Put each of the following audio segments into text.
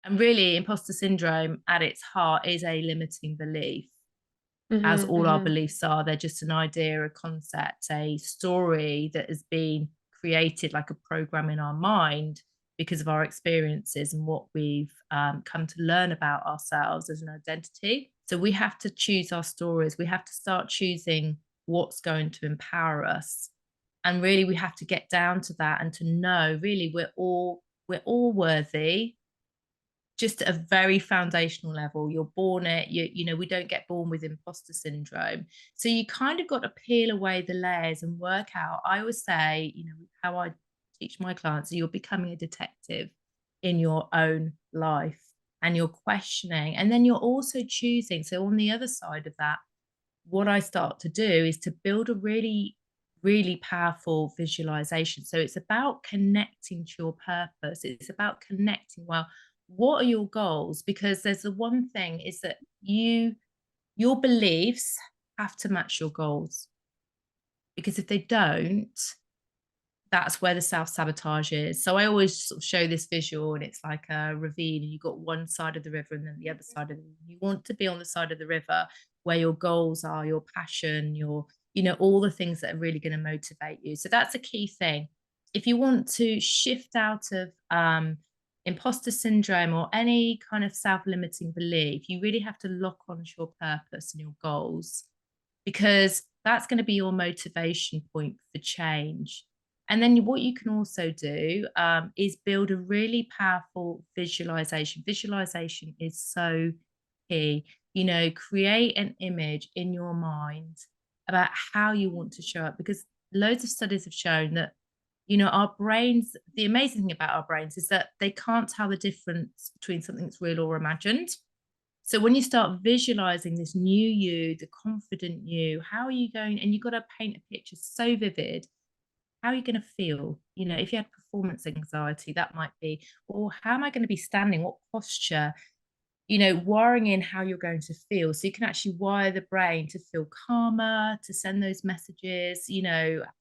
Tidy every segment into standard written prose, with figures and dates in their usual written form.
And really, imposter syndrome at its heart is a limiting belief, as Hmm. all our Hmm. beliefs are. They're just an idea, a concept, a story that has been created like a program in our mind because of our experiences and what we've come to learn about ourselves as an identity. So we have to choose our stories. We have to start choosing what's going to empower us. And really, we have to get down to that and to know really we're all worthy, just at a very foundational level. You're born it, we don't get born with imposter syndrome. So you kind of got to peel away the layers and work out. I always say, how I teach my clients, you're becoming a detective in your own life, and you're questioning, and then you're also choosing. So on the other side of that, what I start to do is to build a really, really powerful visualization. So it's about connecting to your purpose. It's about connecting, well, what are your goals? Because there's the one thing is that your beliefs have to match your goals. Because if they don't, that's where the self-sabotage is. So I always sort of show this visual, and it's like a ravine, and you've got one side of the river and then the other side of the river. You want to be on the side of the river where your goals are, your passion, all the things that are really going to motivate you. So that's a key thing. If you want to shift out of imposter syndrome or any kind of self-limiting belief, you really have to lock onto your purpose and your goals, because that's going to be your motivation point for change. And then what you can also do is build a really powerful visualization. Visualization is so key. Create an image in your mind about how you want to show up, because loads of studies have shown that, our brains, the amazing thing about our brains is that they can't tell the difference between something that's real or imagined. So when you start visualizing this new you, the confident you, how are you going? And you've got to paint a picture so vivid. How are you going to feel? If you had performance anxiety, that might be, or how am I going to be standing? What posture? Wiring in how you're going to feel. So you can actually wire the brain to feel calmer, to send those messages.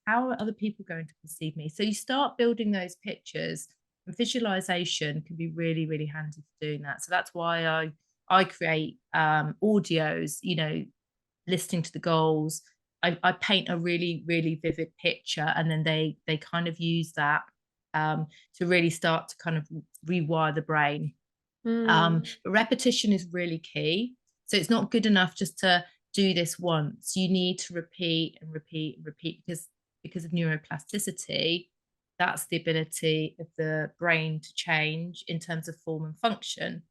How are other people going to perceive me? So you start building those pictures, and visualization can be really, really handy for doing that. So that's why I create audios, listening to the goals. I paint a really, really vivid picture, and then they kind of use that to really start to kind of rewire the brain. Mm. But repetition is really key. So it's not good enough just to do this once. You need to repeat and repeat and repeat, because of neuroplasticity, that's the ability of the brain to change in terms of form and function.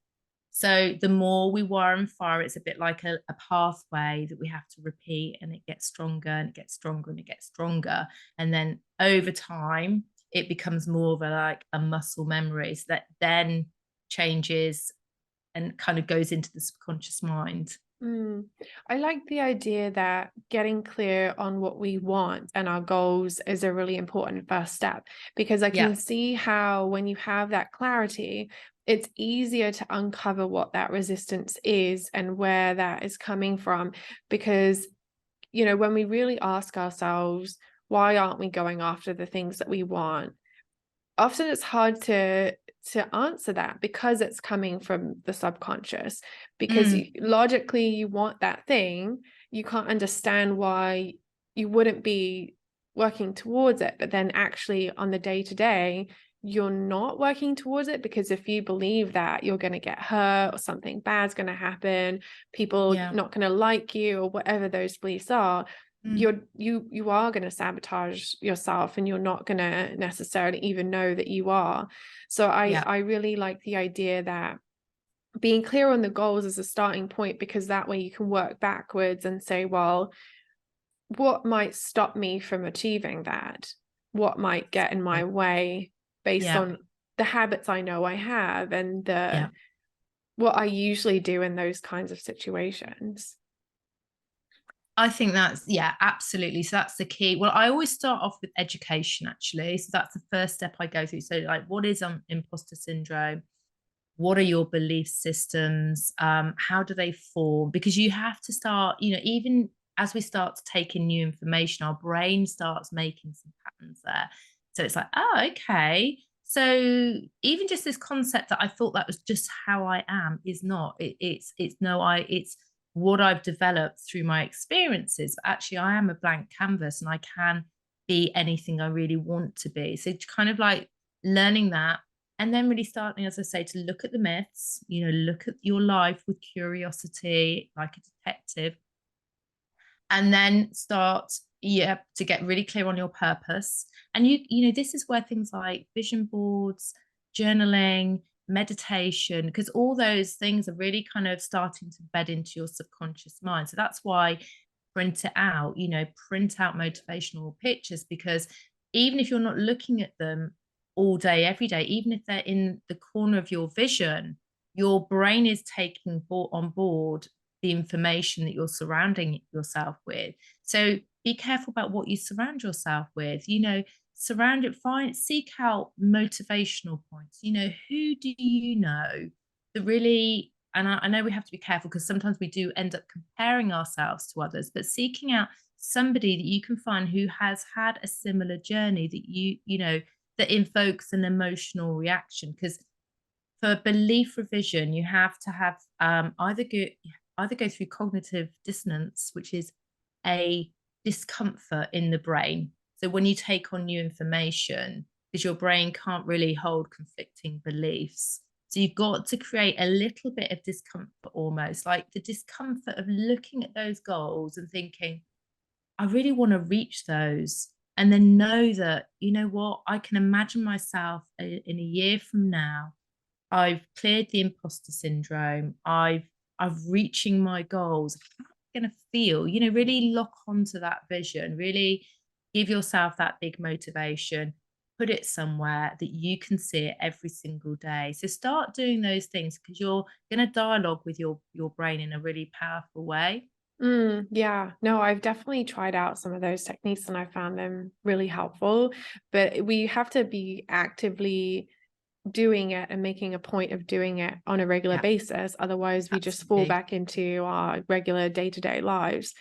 So the more we wire and fire, it's a bit like a pathway that we have to repeat, and it gets stronger and it gets stronger and it gets stronger. And then over time, it becomes more of a muscle memory, so that then changes and kind of goes into the subconscious mind. Mm. I like the idea that getting clear on what we want and our goals is a really important first step, because I Yeah. can see how when you have that clarity, it's easier to uncover what that resistance is and where that is coming from. Because, when we really ask ourselves, why aren't we going after the things that we want? Often it's hard to answer that because it's coming from the subconscious, because Mm, logically you want that thing, you can't understand why you wouldn't be working towards it, but then actually on the day to day you're not working towards it, because if you believe that you're going to get hurt or something bad's going to happen, people yeah. not going to like you or whatever those beliefs are, Mm, you are going to sabotage yourself, and you're not going to necessarily even know that you are. So yeah. I really like the idea that being clear on the goals is a starting point, because that way you can work backwards and say, well, what might stop me from achieving that? What might get in my Exactly. way based Yeah. on the habits I know I have and the Yeah. what I usually do in those kinds of situations. I think that's, yeah, absolutely. So that's the key. Well, I always start off with education, actually. So that's the first step I go through. So, like, what is imposter syndrome? What are your belief systems? How do they form? Because you have to start, even as we start to take in new information, our brain starts making some patterns there. So it's like, oh, okay. So even just this concept that I thought that was just how I am is not. It's no, it's what I've developed through my experiences. But actually, I am a blank canvas, and I can be anything I really want to be. So it's kind of like learning that, and then really starting, as I say, to look at the myths. Look at your life with curiosity, like a detective, and then start, yeah, to get really clear on your purpose. And this is where things like vision boards, journaling, meditation, because all those things are really kind of starting to bed into your subconscious mind. So that's why print it out, print out motivational pictures, because even if you're not looking at them all day every day, even if they're in the corner of your vision, your brain is taking on board the information that you're surrounding yourself with. So be careful about what you surround yourself with. Surround it, seek out motivational points. Who do you know that really, and I know we have to be careful because sometimes we do end up comparing ourselves to others, but seeking out somebody that you can find who has had a similar journey that that invokes an emotional reaction. Because for belief revision, you have to have either go through cognitive dissonance, which is a discomfort in the brain. So when you take on new information, because your brain can't really hold conflicting beliefs. So you've got to create a little bit of discomfort, almost like the discomfort of looking at those goals and thinking, I really want to reach those. And then know that, you know what, I can imagine myself in a year from now, I've cleared the imposter syndrome. I've reaching my goals. How am I going to feel? Really lock onto that vision. Really give yourself that big motivation. Put it somewhere that you can see it every single day. So start doing those things, because you're going to dialogue with your brain in a really powerful way. Yeah, no, I've definitely tried out some of those techniques and I found them really helpful, but we have to be actively doing it and making a point of doing it on a regular Yeah, basis. Otherwise, we just fall absolutely. back into our regular day-to-day lives.